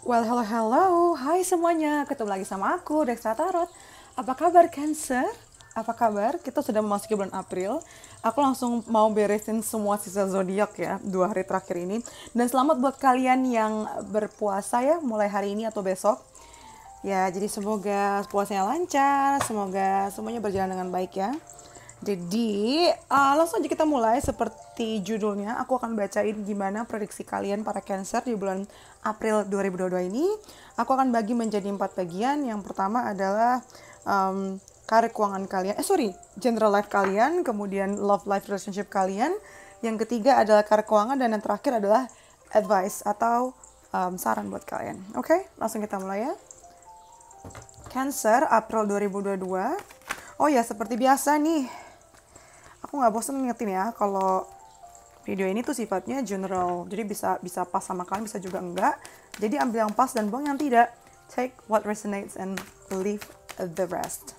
Well, hello, hello. Hai semuanya, ketemu lagi sama aku, Dextra Tarot. Apa kabar, Cancer? Apa kabar? Kita sudah memasuki bulan April. Aku langsung mau beresin semua sisa zodiak ya, 2 hari terakhir ini. Dan selamat buat kalian yang berpuasa ya, mulai hari ini atau besok. Ya, jadi semoga puasanya lancar, semoga semuanya berjalan dengan baik ya. Jadi, langsung aja kita mulai seperti judulnya. Aku akan bacain gimana prediksi kalian para Cancer di bulan April 2022 ini. Aku akan bagi menjadi 4 bagian. Yang pertama adalah karir keuangan kalian. General life kalian, kemudian love life relationship kalian. Yang ketiga adalah karir keuangan dan yang terakhir adalah advice atau saran buat kalian. Oke, langsung kita mulai ya. Cancer April 2022. Oh ya, seperti biasa nih, aku nggak bosan ngingetin ya kalau video ini tuh sifatnya general, jadi bisa pas sama kalian, bisa juga enggak. Jadi ambil yang pas dan buang yang tidak. Take what resonates and leave the rest.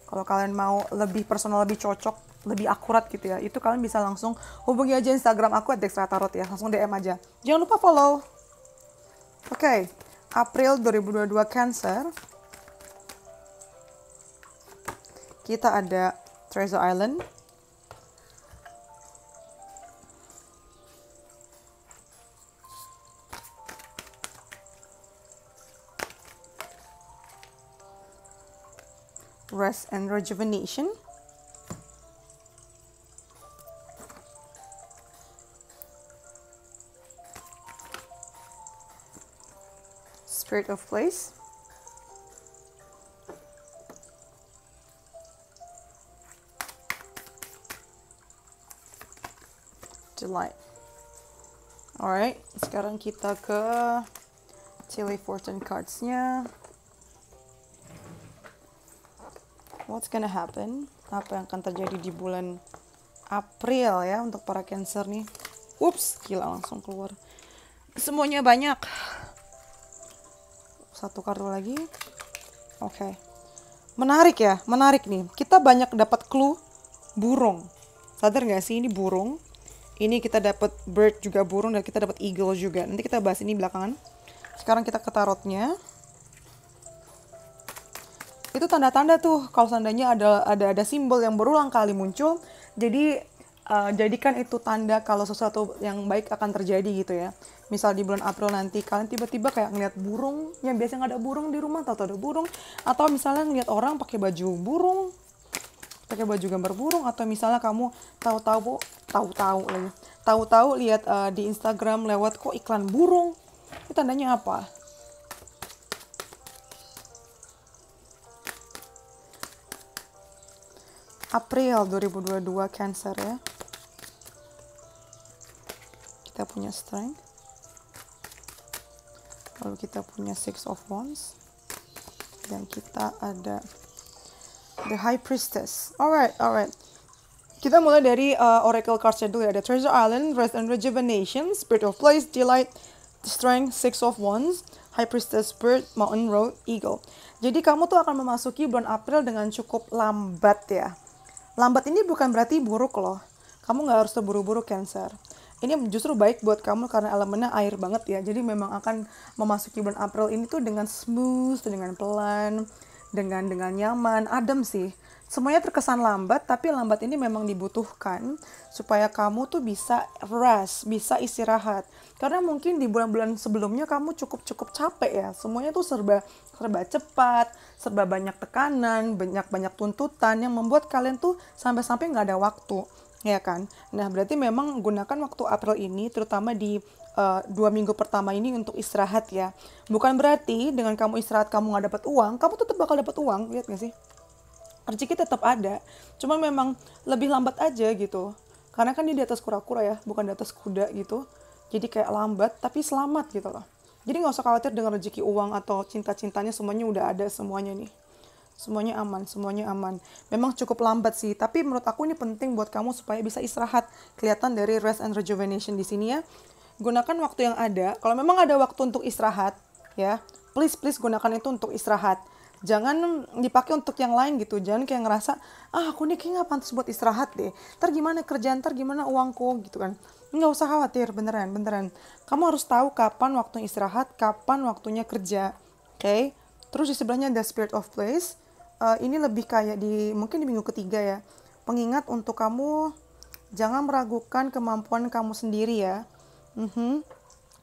Kalau kalian mau lebih personal, lebih cocok, lebih akurat gitu ya, itu kalian bisa langsung hubungi aja Instagram aku @dextratarot ya, langsung DM aja. Jangan lupa follow. Oke, April 2022 Cancer. Kita ada Treasure Island, Rest and Rejuvenation, Spirit of Place, Delight. Alright, sekarang kita ke Tilly Fortune cards-nya. What's gonna happen? Apa yang akan terjadi di bulan April ya untuk para Cancer nih? Ups, gila langsung keluar. Semuanya banyak. Satu kartu lagi. Oke. Menarik ya, menarik nih. Kita banyak dapat clue burung. Sadar nggak sih ini burung? Ini kita dapat bird juga burung dan kita dapat eagle juga. Nanti kita bahas ini belakangan. Sekarang kita ke tarotnya. Itu tanda-tanda tuh kalau seandainya ada simbol yang berulang kali muncul. Jadi jadikan itu tanda kalau sesuatu yang baik akan terjadi gitu ya. Misal di bulan April nanti kalian tiba-tiba kayak ngeliat burung, yang biasanya nggak ada burung di rumah, tahu-tahu ada burung. Atau misalnya ngeliat orang pakai baju burung, pakai baju gambar burung, atau misalnya kamu tahu-tahu lihat di Instagram lewat kok iklan burung, itu tandanya apa? April 2022 Cancer ya. Kita punya Strength, lalu kita punya Six of Wands, dan kita ada The High Priestess. Alright. Kita mulai dari Oracle cards-nya dulu ya. Ada Treasure Island, Rest and Rejuvenation, Spirit of Place, Delight, Strength, Six of Wands, High Priestess, Bird, Mountain Road, Eagle. Jadi kamu tuh akan memasuki bulan April dengan cukup lambat ya. Lambat ini bukan berarti buruk loh. Kamu nggak harus terburu-buru Cancer. Ini justru baik buat kamu karena elemennya air banget ya. Jadi memang akan memasuki bulan April ini tuh dengan smooth, dengan pelan, dengan nyaman, adem sih. Semuanya terkesan lambat, tapi lambat ini memang dibutuhkan supaya kamu tuh bisa rest, bisa istirahat. Karena mungkin di bulan-bulan sebelumnya kamu cukup capek ya. Semuanya tuh serba cepat, serba banyak tekanan, banyak tuntutan yang membuat kalian tuh sampai-sampai nggak ada waktu, ya kan? Nah, berarti memang gunakan waktu April ini, terutama di 2 minggu pertama ini untuk istirahat ya. Bukan berarti dengan kamu istirahat kamu nggak dapat uang, kamu tetap bakal dapat uang, lihat nggak sih? Rezeki tetap ada, cuman memang lebih lambat aja gitu. Karena kan dia di atas kura-kura ya, bukan di atas kuda gitu. Jadi kayak lambat, tapi selamat gitu loh. Jadi nggak usah khawatir dengan rezeki uang atau cinta-cintanya, semuanya udah ada semuanya nih. Semuanya aman. Memang cukup lambat sih, tapi menurut aku ini penting buat kamu supaya bisa istirahat. Kelihatan dari rest and rejuvenation di sini ya. Gunakan waktu yang ada. Kalau memang ada waktu untuk istirahat, ya, please gunakan itu untuk istirahat. Jangan dipakai untuk yang lain gitu. Jangan kayak ngerasa, aku nih kayak nggak pantas buat istirahat deh. Ntar gimana kerjaan, ntar gimana uangku gitu kan. Nggak usah khawatir, beneran. Kamu harus tahu kapan waktunya istirahat, kapan waktunya kerja. Oke? Terus di sebelahnya ada Spirit of Place. Ini lebih kayak mungkin di minggu ketiga ya. Pengingat untuk kamu jangan meragukan kemampuan kamu sendiri ya.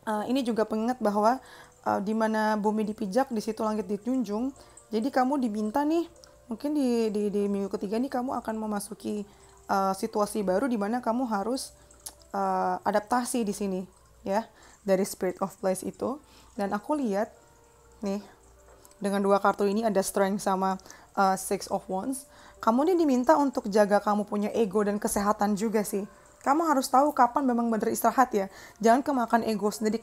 Ini juga pengingat bahwa di mana bumi dipijak, di situ langit dijunjung. Jadi kamu diminta nih, mungkin di minggu ketiga nih kamu akan memasuki situasi baru di mana kamu harus adaptasi di sini ya, dari Spirit of Place itu. Dan aku lihat nih, dengan 2 kartu ini ada Strength sama Six of Wands. Kamu nih diminta untuk jaga kamu punya ego dan kesehatan juga sih. Kamu harus tahu kapan memang bener istirahat ya. Jangan kemakan ego sendiri,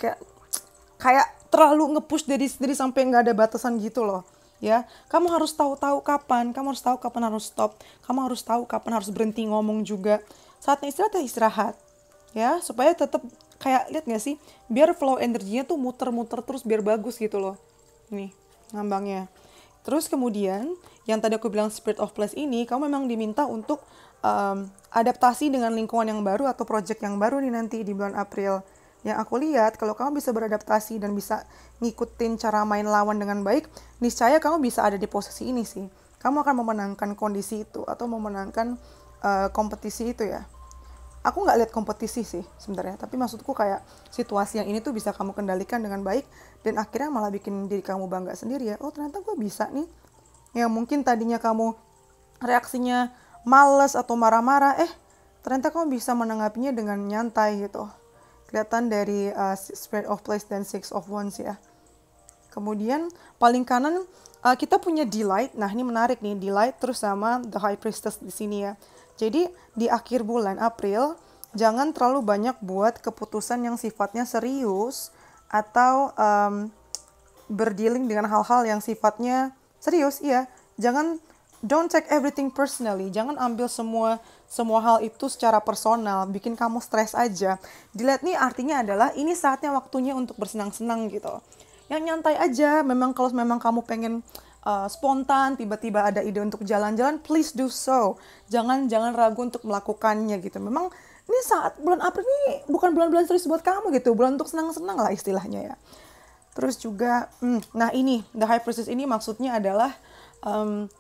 kayak terlalu nge-push diri sendiri sampai nggak ada batasan gitu loh. Ya, kamu harus tahu kapan harus stop. Kamu harus tahu kapan harus berhenti ngomong juga. Saatnya istirahat ya istirahat. Ya, supaya tetap kayak, lihat nggak sih? Biar flow energinya tuh muter-muter terus biar bagus gitu loh. Nih, ngambangnya. Terus kemudian, yang tadi aku bilang Spirit of Place ini, kamu memang diminta untuk adaptasi dengan lingkungan yang baru atau project yang baru nih nanti di bulan April. Yang aku lihat, kalau kamu bisa beradaptasi dan bisa ngikutin cara main lawan dengan baik, niscaya kamu bisa ada di posisi ini sih. Kamu akan memenangkan kondisi itu atau memenangkan kompetisi itu ya. Aku nggak lihat kompetisi sih sebenarnya, tapi maksudku kayak situasi yang ini tuh bisa kamu kendalikan dengan baik dan akhirnya malah bikin diri kamu bangga sendiri ya. Oh ternyata gue bisa nih. Yang mungkin tadinya kamu reaksinya males atau marah-marah, ternyata kamu bisa menanggapinya dengan nyantai gitu. Kelihatan dari Spirit of Place dan Six of Wands ya. Kemudian paling kanan kita punya Delight. Nah ini menarik nih, Delight terus sama The High Priestess di sini ya. Jadi di akhir bulan April jangan terlalu banyak buat keputusan yang sifatnya serius atau berdealing dengan hal-hal yang sifatnya serius. Iya, don't take everything personally. Jangan ambil semua hal itu secara personal, bikin kamu stres aja. Dilihat nih artinya adalah ini saatnya waktunya untuk bersenang-senang gitu. Yang nyantai aja. Kalau memang kamu pengen spontan, tiba-tiba ada ide untuk jalan-jalan, please do so. Jangan ragu untuk melakukannya gitu. Memang ini saat bulan April ini bukan bulan-bulan serius buat kamu gitu, bulan untuk senang-senang lah istilahnya ya. Terus juga, nah ini The High Priestess ini maksudnya adalah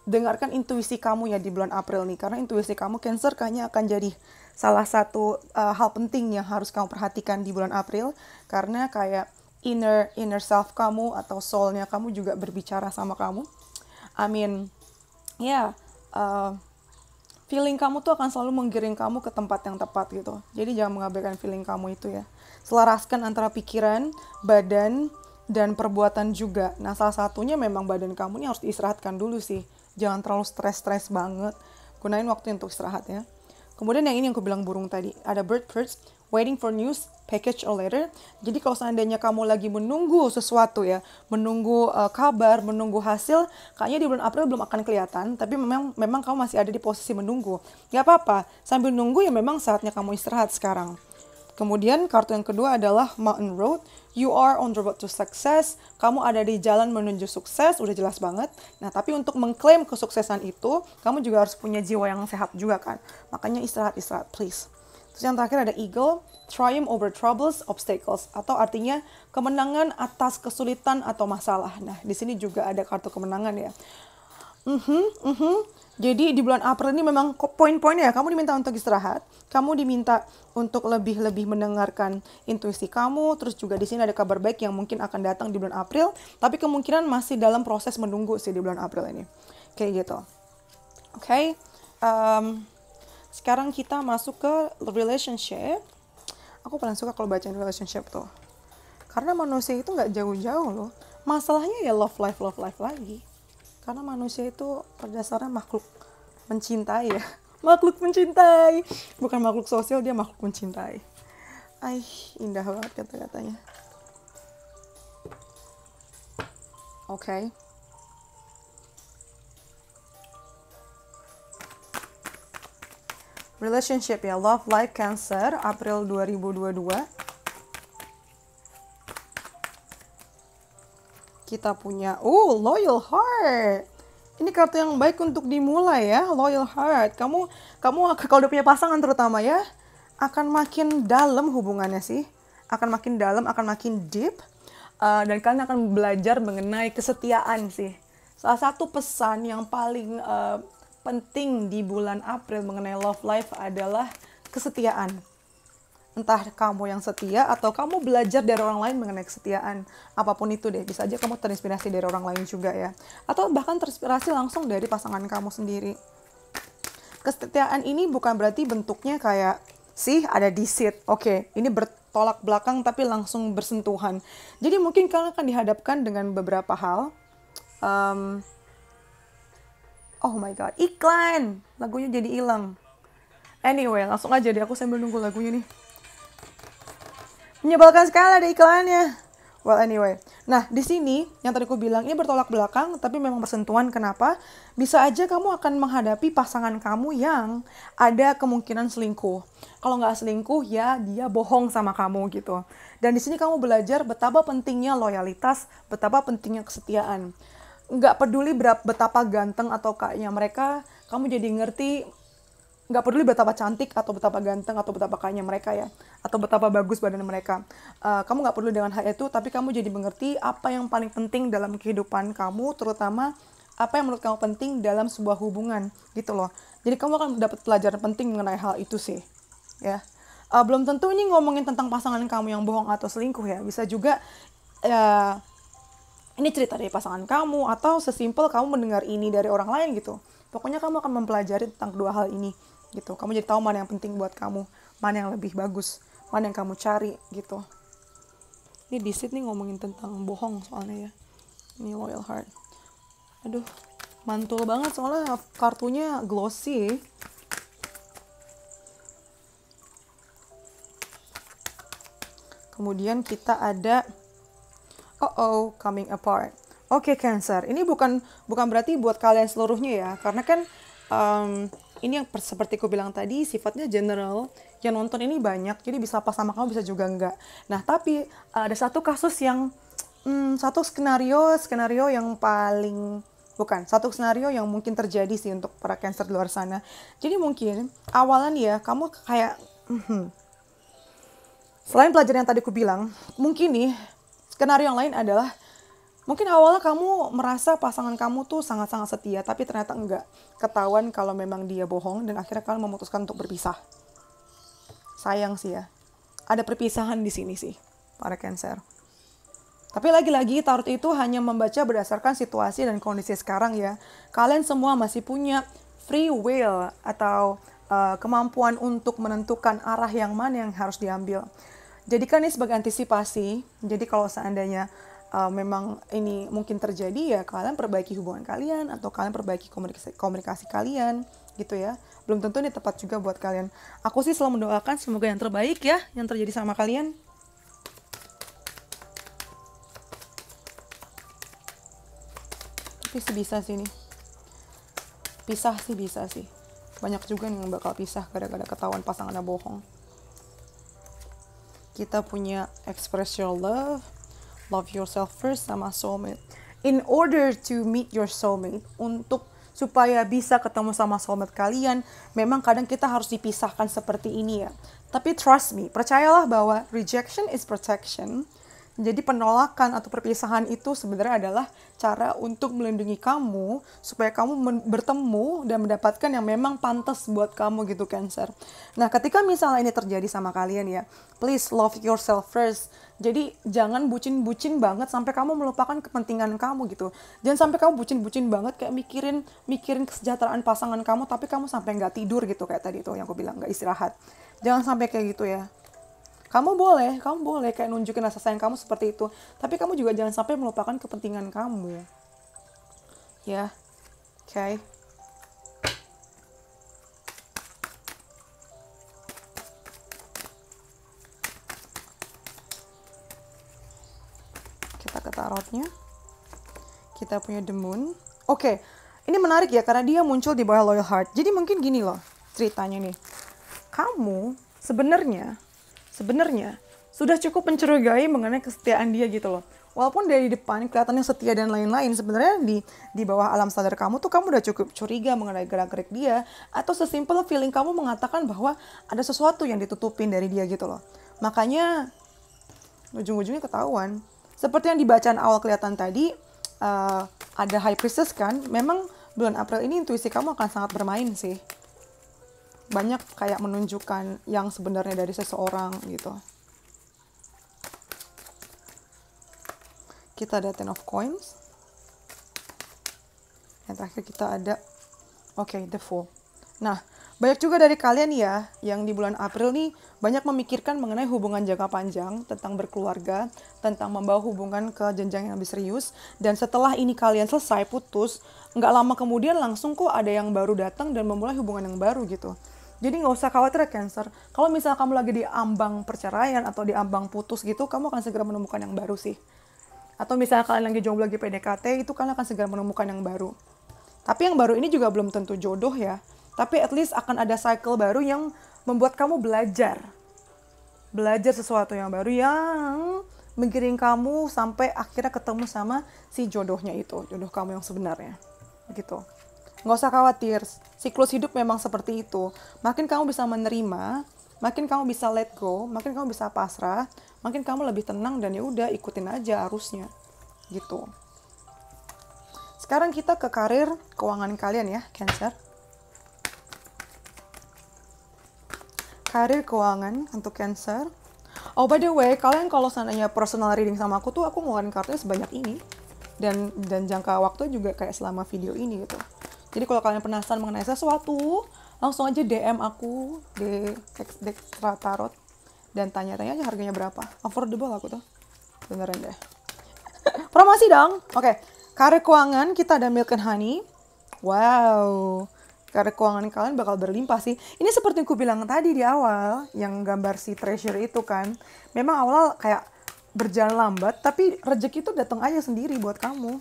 dengarkan intuisi kamu ya di bulan April nih, karena intuisi kamu Cancer kayaknya akan jadi salah satu hal penting yang harus kamu perhatikan di bulan April, karena kayak inner self kamu atau soulnya kamu juga berbicara sama kamu. Feeling kamu tuh akan selalu menggiring kamu ke tempat yang tepat gitu. Jadi jangan mengabaikan feeling kamu itu ya. Selaraskan antara pikiran, badan, dan perbuatan juga. Nah salah satunya memang badan kamu ini harus diistirahatkan dulu sih. Jangan terlalu stres banget. Gunain waktu untuk istirahat ya. Kemudian yang ini yang aku bilang burung tadi. Ada bird perch, waiting for news, package or letter. Jadi kalau seandainya kamu lagi menunggu sesuatu ya, menunggu kabar, menunggu hasil, kayaknya di bulan April belum akan kelihatan. Tapi memang kamu masih ada di posisi menunggu. Gak apa-apa, sambil nunggu ya memang saatnya kamu istirahat sekarang. Kemudian kartu yang kedua adalah Mountain Road. You are on the road to success. Kamu ada di jalan menuju sukses, udah jelas banget. Nah, tapi untuk mengklaim kesuksesan itu, kamu juga harus punya jiwa yang sehat juga kan. Makanya istirahat, please. Terus yang terakhir ada Eagle, Triumph over troubles, obstacles. Atau artinya kemenangan atas kesulitan atau masalah. Nah, di sini juga ada kartu kemenangan ya. Jadi di bulan April ini memang poin-poinnya ya, kamu diminta untuk istirahat, kamu diminta untuk lebih mendengarkan intuisi kamu, terus juga di sini ada kabar baik yang mungkin akan datang di bulan April, tapi kemungkinan masih dalam proses menunggu sih di bulan April ini. Kayak gitu. Oke. Sekarang kita masuk ke relationship. Aku paling suka kalau bacain relationship tuh. Karena manusia itu nggak jauh-jauh loh. Masalahnya ya love life lagi. Karena manusia itu pada dasarnya makhluk mencintai ya. Makhluk mencintai. Bukan makhluk sosial, dia makhluk mencintai. Indah banget kata-katanya. Oke. Relationship ya, love life Cancer, April 2022. Kita punya, loyal heart. Ini kartu yang baik untuk dimulai ya, loyal heart. Kamu kalau udah punya pasangan terutama ya, akan makin dalam hubungannya sih. Akan makin dalam, akan makin deep. Dan kalian akan belajar mengenai kesetiaan sih. Salah satu pesan yang paling penting di bulan April mengenai love life adalah kesetiaan. Entah kamu yang setia atau kamu belajar dari orang lain mengenai kesetiaan. Apapun itu deh, bisa aja kamu terinspirasi dari orang lain juga ya. Atau bahkan terinspirasi langsung dari pasangan kamu sendiri. Kesetiaan ini bukan berarti bentuknya kayak, ada deceit. Oke, ini bertolak belakang tapi langsung bersentuhan. Jadi mungkin kalian akan dihadapkan dengan beberapa hal. Oh my god, iklan! Lagunya jadi hilang. Anyway, langsung aja deh, aku sambil nunggu lagunya nih. Menyebalkan sekali ada iklannya. Well anyway, nah di sini yang tadi aku bilang ini bertolak belakang tapi memang bersentuhan. Kenapa? Bisa aja kamu akan menghadapi pasangan kamu yang ada kemungkinan selingkuh. Kalau nggak selingkuh ya dia bohong sama kamu gitu. Dan di sini kamu belajar betapa pentingnya loyalitas, betapa pentingnya kesetiaan. Nggak peduli betapa ganteng atau kayaknya mereka, kamu jadi ngerti. Nggak peduli betapa cantik atau betapa ganteng atau betapa kayanya mereka ya, atau betapa bagus badan mereka. Kamu nggak peduli dengan hal itu, tapi kamu jadi mengerti apa yang paling penting dalam kehidupan kamu, terutama apa yang menurut kamu penting dalam sebuah hubungan gitu loh. Jadi kamu akan dapat pelajaran penting mengenai hal itu sih ya. Belum tentu ini ngomongin tentang pasangan kamu yang bohong atau selingkuh ya, bisa juga ini cerita dari pasangan kamu atau sesimpel kamu mendengar ini dari orang lain gitu. Pokoknya kamu akan mempelajari tentang kedua hal ini gitu. Kamu jadi tahu mana yang penting buat kamu, mana yang lebih bagus, mana yang kamu cari gitu. Ini deceit nih ngomongin tentang bohong soalnya ya. Ini loyal heart. Aduh, mantul banget soalnya kartunya glossy. Kemudian kita ada coming apart. Oke, Cancer. Ini bukan berarti buat kalian seluruhnya ya, karena kan ini yang seperti aku bilang tadi sifatnya general. Yang nonton ini banyak, jadi bisa pas sama kamu, bisa juga enggak. Nah, tapi ada satu kasus yang satu skenario yang paling satu skenario yang mungkin terjadi sih untuk para Cancer di luar sana. Jadi mungkin awalan ya kamu kayak selain pelajaran yang tadi aku bilang, mungkin nih skenario yang lain adalah mungkin awalnya kamu merasa pasangan kamu tuh sangat-sangat setia, tapi ternyata enggak. Ketahuan kalau memang dia bohong dan akhirnya kalian memutuskan untuk berpisah. Sayang sih ya. Ada perpisahan di sini sih, para Cancer. Tapi lagi-lagi tarot itu hanya membaca berdasarkan situasi dan kondisi sekarang ya. Kalian semua masih punya free will atau kemampuan untuk menentukan arah yang mana yang harus diambil. Jadikan ini sebagai antisipasi. Jadi kalau seandainya memang ini mungkin terjadi ya kalian perbaiki hubungan kalian atau kalian perbaiki komunikasi kalian gitu ya. Belum tentu ini tepat juga buat kalian. Aku sih selalu mendoakan semoga yang terbaik ya yang terjadi sama kalian. Tapi sih bisa sih nih. Pisah sih bisa sih. Banyak juga nih yang bakal pisah gara-gara ketahuan pasangannya bohong. Kita punya express your love. Love yourself first sama soulmate. In order to meet your soulmate, supaya bisa ketemu sama soulmate kalian, memang kadang kita harus dipisahkan seperti ini ya. Tapi trust me, percayalah bahwa rejection is protection. Jadi penolakan atau perpisahan itu sebenarnya adalah cara untuk melindungi kamu supaya kamu bertemu dan mendapatkan yang memang pantas buat kamu gitu Cancer. Nah ketika misalnya ini terjadi sama kalian ya, please love yourself first. Jadi jangan bucin-bucin banget sampai kamu melupakan kepentingan kamu gitu. Jangan sampai kamu bucin-bucin banget kayak mikirin kesejahteraan pasangan kamu tapi kamu sampai nggak tidur gitu kayak tadi tuh yang aku bilang, nggak istirahat. Jangan sampai kayak gitu ya. Kamu boleh kayak nunjukin rasa sayang kamu seperti itu. Tapi kamu juga jangan sampai melupakan kepentingan kamu. Ya, oke. Kita ke tarotnya. Kita punya The Moon. Oke, ini menarik ya karena dia muncul di bawah Loyal Heart. Jadi mungkin gini loh ceritanya nih. Kamu sebenarnya sudah cukup mencurigai mengenai kesetiaan dia gitu loh. Walaupun dari depan kelihatannya setia dan lain-lain, sebenarnya di bawah alam sadar kamu tuh kamu udah cukup curiga mengenai gerak-gerik dia, atau sesimpel feeling kamu mengatakan bahwa ada sesuatu yang ditutupin dari dia gitu loh. Makanya ujung-ujungnya ketahuan. Seperti yang di bacaan awal kelihatan tadi, ada High Priestess kan, memang bulan April ini intuisi kamu akan sangat bermain sih. Banyak kayak menunjukkan yang sebenarnya dari seseorang gitu. Kita ada Ten of Coins. Yang terakhir kita ada, The Fool. Nah, banyak juga dari kalian ya, yang di bulan April nih banyak memikirkan mengenai hubungan jangka panjang, tentang berkeluarga, tentang membawa hubungan ke jenjang yang lebih serius. Dan setelah ini kalian selesai putus, nggak lama kemudian langsung kok ada yang baru datang dan memulai hubungan yang baru gitu. Jadi nggak usah khawatir ya Cancer. Kalau misalnya kamu lagi di ambang perceraian atau di ambang putus gitu, kamu akan segera menemukan yang baru sih. Atau misalnya kalian lagi jomblo, lagi PDKT, itu kalian akan segera menemukan yang baru. Tapi yang baru ini juga belum tentu jodoh ya. Tapi at least akan ada cycle baru yang membuat kamu belajar. Belajar sesuatu yang baru yang menggiring kamu sampai akhirnya ketemu sama si jodohnya itu. Jodoh kamu yang sebenarnya. Gitu. Nggak usah khawatir. Siklus hidup memang seperti itu. Makin kamu bisa menerima, makin kamu bisa let go, makin kamu bisa pasrah, makin kamu lebih tenang dan ya udah ikutin aja arusnya gitu. Sekarang kita ke karir keuangan kalian ya, Cancer. Karir keuangan untuk Cancer. Oh by the way, kalian kalau seandainya personal reading sama aku tuh aku ngeluarin kartunya sebanyak ini dan jangka waktu juga kayak selama video ini gitu. Jadi kalau kalian penasaran mengenai sesuatu, langsung aja DM aku di Extra Tarot dan tanya-tanya aja harganya berapa. Affordable aku tuh. Beneran deh. Promosi dong. Oke. Karir keuangan kita ada Milk and Honey. Wow. Karir keuangan kalian bakal berlimpah sih. Ini seperti yang aku bilang tadi di awal, yang gambar si treasure itu kan. Memang awal kayak berjalan lambat, tapi rezeki itu datang aja sendiri buat kamu.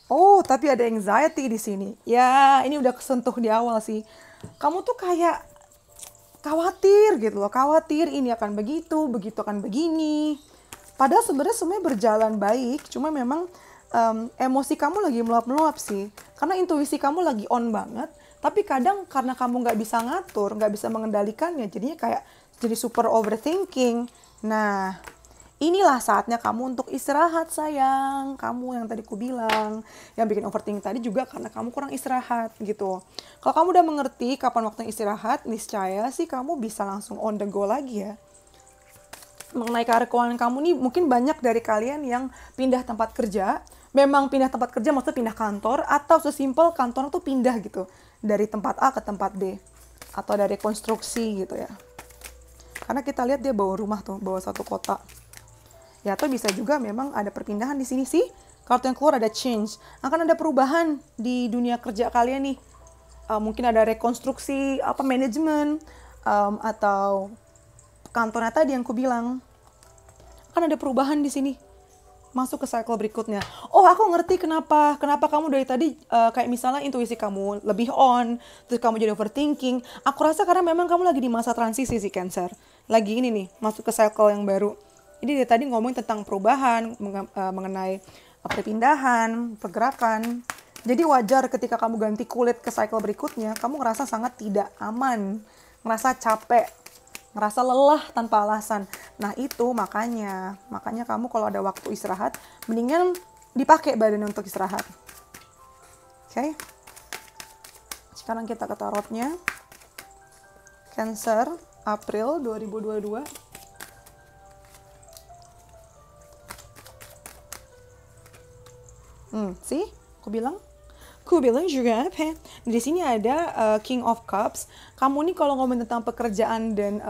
Oh, tapi ada anxiety di sini. Ya, ini udah kesentuh di awal sih. Kamu tuh kayak khawatir gitu loh, khawatir ini akan begitu akan begini. Padahal sebenarnya semuanya berjalan baik, cuma memang emosi kamu lagi meluap-meluap sih. Karena intuisi kamu lagi on banget, tapi kadang karena kamu nggak bisa ngatur, nggak bisa mengendalikannya, jadinya kayak jadi super overthinking. Nah, inilah saatnya kamu untuk istirahat sayang. Kamu yang tadi ku bilang, yang bikin overthinking tadi juga karena kamu kurang istirahat gitu. Kalau kamu udah mengerti kapan waktu istirahat, niscaya sih kamu bisa langsung on the go lagi ya. Mengenai karir keuangan kamu nih, mungkin banyak dari kalian yang pindah tempat kerja. Memang pindah tempat kerja maksudnya pindah kantor, atau sesimpel kantor tuh pindah gitu. Dari tempat A ke tempat B. Atau dari konstruksi gitu ya. Karena kita lihat dia bawa rumah tuh, bawa satu kota. Ya, atau bisa juga memang ada perpindahan di sini sih. Kartu yang keluar ada change. Akan ada perubahan di dunia kerja kalian nih. Mungkin ada rekonstruksi, manajemen, atau kantornya tadi yang ku bilang. Akan ada perubahan di sini. Masuk ke cycle berikutnya. Oh, aku ngerti kenapa kamu dari tadi kayak misalnya intuisi kamu lebih on, terus kamu jadi overthinking. Aku rasa karena memang kamu lagi di masa transisi sih Cancer. Lagi ini nih, masuk ke cycle yang baru. Jadi dari tadi ngomongin tentang perubahan, mengenai perpindahan, pergerakan. Jadi wajar ketika kamu ganti kulit ke cycle berikutnya, kamu ngerasa sangat tidak aman, ngerasa capek, ngerasa lelah tanpa alasan. Nah itu makanya kamu kalau ada waktu istirahat, mendingan dipakai badannya untuk istirahat. Oke? Sekarang kita ke tarotnya. Cancer, April 2022. See? Aku bilang juga apa? Di sini ada King of Cups. Kamu nih kalau ngomong tentang pekerjaan dan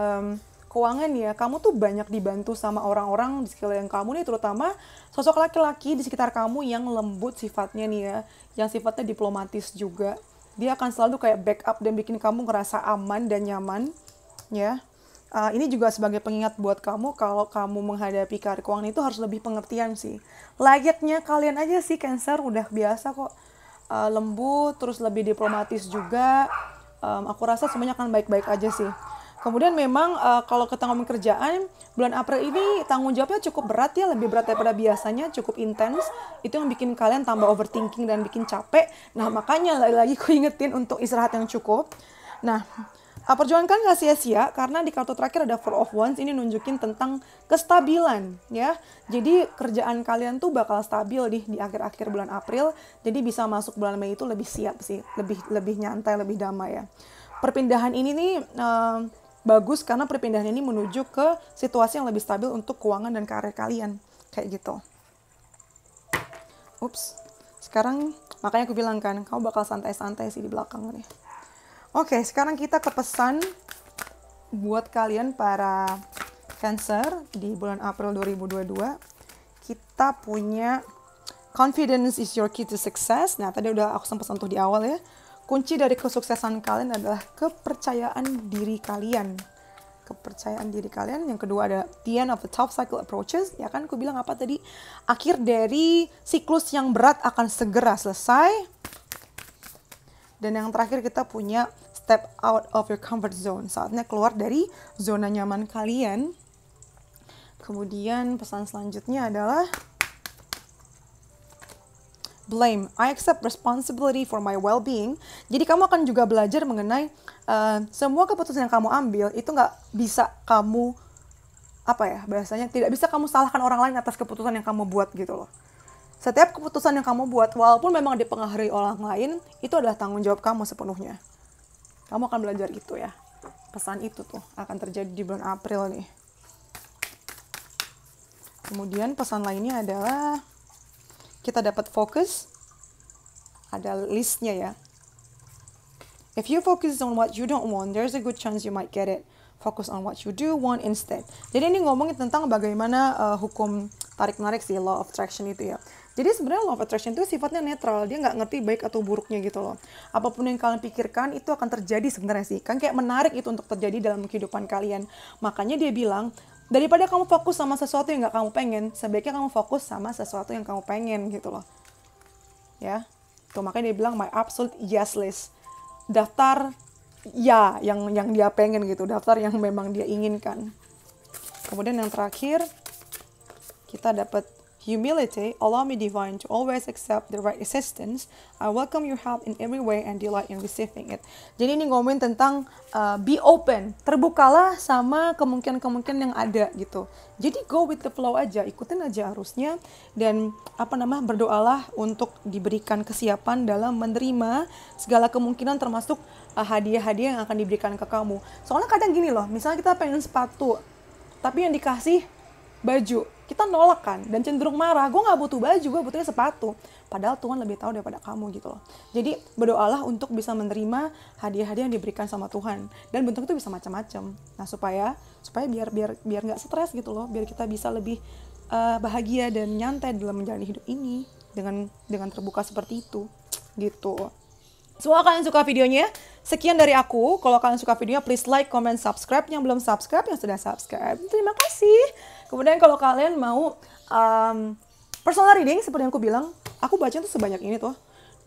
keuangan ya, kamu tuh banyak dibantu sama orang-orang di sekeliling kamu nih, terutama sosok laki-laki di sekitar kamu yang lembut sifatnya nih ya, yang sifatnya diplomatis juga. Dia akan selalu kayak backup dan bikin kamu ngerasa aman dan nyaman, ya. Ini juga sebagai pengingat buat kamu kalau kamu menghadapi karir keuangan itu harus lebih pengertian sih. Layaknya kalian aja sih Cancer udah biasa kok. Lembut, terus lebih diplomatis juga. Aku rasa semuanya akan baik-baik aja sih. Kemudian memang kalau kita ngomong kerjaan, bulan April ini tanggung jawabnya cukup berat ya, lebih berat daripada biasanya, cukup intens. Itu yang bikin kalian tambah overthinking dan bikin capek. Nah, makanya lagi-lagi aku ingetin untuk istirahat yang cukup. Nah, perjuangan nggak sia-sia karena di kartu terakhir ada Four of Wands, ini nunjukin tentang kestabilan ya. Jadi kerjaan kalian tuh bakal stabil di akhir-akhir bulan April. Jadi bisa masuk bulan Mei itu lebih siap sih, lebih nyantai, lebih damai ya. Perpindahan ini nih bagus karena perpindahan ini menuju ke situasi yang lebih stabil untuk keuangan dan karir kalian. Kayak gitu. Ups. Sekarang makanya aku bilang kan, kamu bakal santai-santai sih di belakang nih. Oke, sekarang kita ke pesan buat kalian para Cancer di bulan April 2022. Kita punya confidence is your key to success. Nah, tadi udah aku sempat sentuh di awal ya. Kunci dari kesuksesan kalian adalah kepercayaan diri kalian. Kepercayaan diri kalian. Yang kedua ada the end of the top cycle approaches. Ya kan, aku bilang apa tadi? Akhir dari siklus yang berat akan segera selesai. Dan yang terakhir kita punya step out of your comfort zone. Saatnya keluar dari zona nyaman kalian. Kemudian pesan selanjutnya adalah blame. I accept responsibility for my well-being. Jadi kamu akan juga belajar mengenai semua keputusan yang kamu ambil itu nggak bisa kamu bahasanya tidak bisa kamu salahkan orang lain atas keputusan yang kamu buat gitu loh. Setiap keputusan yang kamu buat walaupun memang dipengaruhi orang lain itu adalah tanggung jawab kamu sepenuhnya. Kamu akan belajar itu ya. Pesan itu tuh akan terjadi di bulan April nih. Kemudian pesan lainnya adalah kita dapat fokus, ada listnya ya. If you focus on what you don't want, there's a good chance you might get it. Focus on what you do want instead. Jadi ini ngomongin tentang bagaimana hukum tarik-menarik sih, law of attraction itu ya. Jadi sebenarnya law of attraction itu sifatnya netral, dia nggak ngerti baik atau buruknya gitu loh. Apapun yang kalian pikirkan itu akan terjadi sebenarnya sih. Kan kayak menarik itu untuk terjadi dalam kehidupan kalian. Makanya dia bilang, daripada kamu fokus sama sesuatu yang gak kamu pengen, sebaiknya kamu fokus sama sesuatu yang kamu pengen gitu loh. Ya, tuh makanya dia bilang my absolute yes list. Daftar ya yang dia pengen gitu, daftar yang memang dia inginkan. Kemudian yang terakhir, kita dapat humility, allow me divine to always accept the right assistance. I welcome your help in every way and delight in receiving it. Jadi ini ngomongin tentang be open, terbukalah sama kemungkinan-kemungkinan yang ada gitu. Jadi go with the flow aja, ikutin aja arusnya dan berdoalah untuk diberikan kesiapan dalam menerima segala kemungkinan termasuk hadiah-hadiah yang akan diberikan ke kamu. Soalnya kadang gini loh, misalnya kita pengen sepatu, tapi yang dikasih baju, kita nolak kan dan cenderung marah. Gue nggak butuh baju, gue butuhnya sepatu. Padahal Tuhan lebih tahu daripada kamu gitu loh. Jadi berdoalah untuk bisa menerima hadiah-hadiah yang diberikan sama Tuhan dan bentuk itu bisa macam-macam. Nah supaya biar nggak stres gitu loh, biar kita bisa lebih bahagia dan nyantai dalam menjalani hidup ini dengan terbuka seperti itu gitu. Semoga kalian suka videonya. Sekian dari aku. Kalau kalian suka videonya, please like, comment, subscribe. Yang belum subscribe, yang sudah subscribe. Terima kasih. Kemudian kalau kalian mau personal reading, seperti yang aku bilang, aku baca tuh sebanyak ini tuh.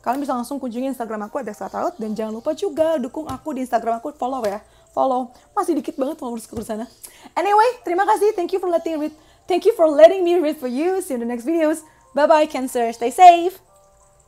Kalian bisa langsung kunjungi Instagram aku @dexatarot. Dan jangan lupa juga dukung aku di Instagram aku, follow ya. Follow. Masih dikit banget followers ke sana. Anyway, terima kasih. Thank you for letting me read for you. See you in the next videos. Bye-bye, Cancer. Stay safe.